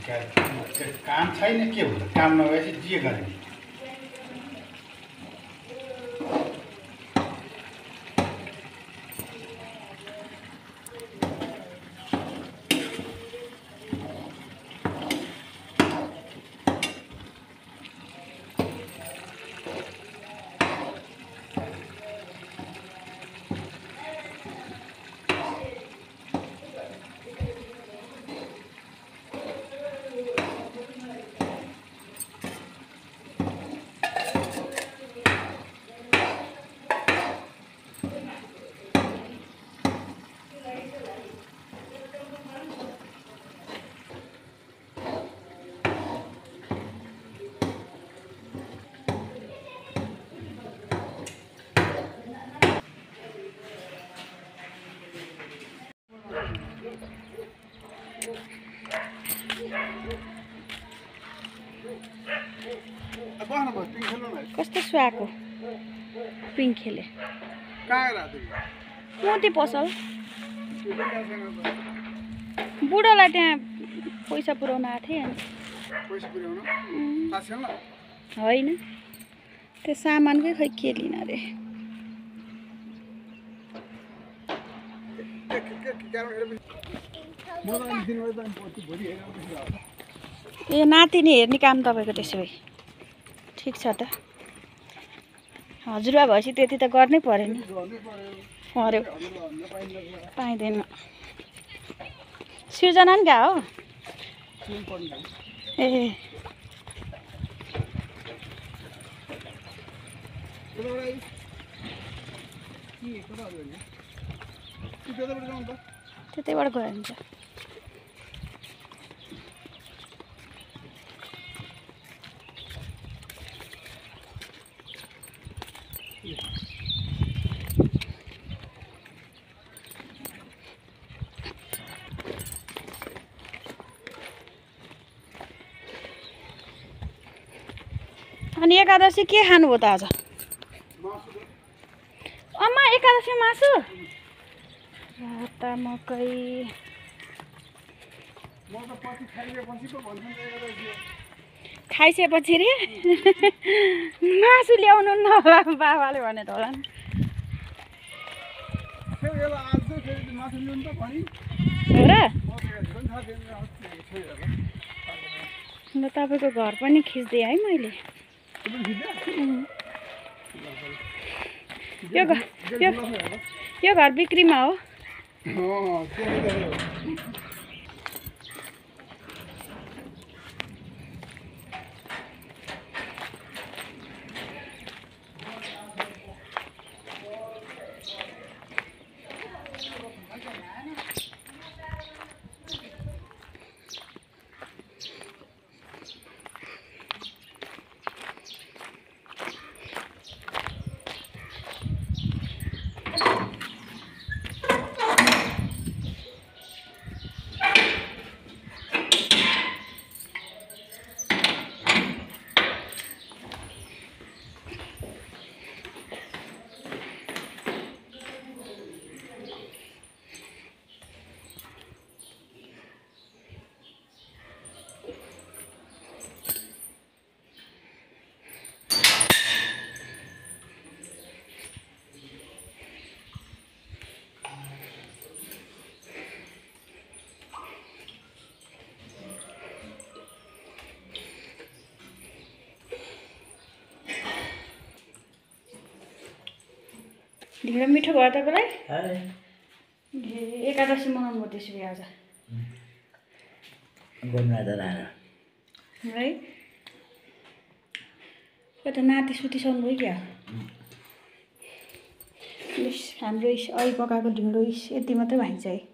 काम छैन के हुन्छ काम नभएपछि जे गर्ने कस्तो सुहाएको पिङ खेले मोती पसल बुढोलाई त्यहाँ पैसा पुऱ्याउन आएको थिएँ अनि होइन त्यो सामानकै खै के लिन अरे ए नातिनी हेर्ने काम तपाईँको त्यसो भए ठिक छ त हजुरबा भएपछि त्यति त गर्नै पर्यो नि पर्यो पाइँदैन सिर्जना नि गएको हो ए त्यतैबाट गयो हुन्छ अनि एकादशी के खानुभयो त आज अम्मा एकादशी मासु राता मकै खाइसकेपछि रे मासु ल्याउनु न होला बाबाले भने त होला नि हो र ल तपाईँको घर पनि खिच्दिएँ है मैले यो घर बिक्रीमा हो ढिँडो मिठो भयो तपाईँलाई एकादशी मनाउनु भयो त्यसो भए आज है एउटा नाति सुतिसक्नु भयो क्या हाम्रो अहिले पकाएको ढिँडो यति मात्रै भाइन्छ है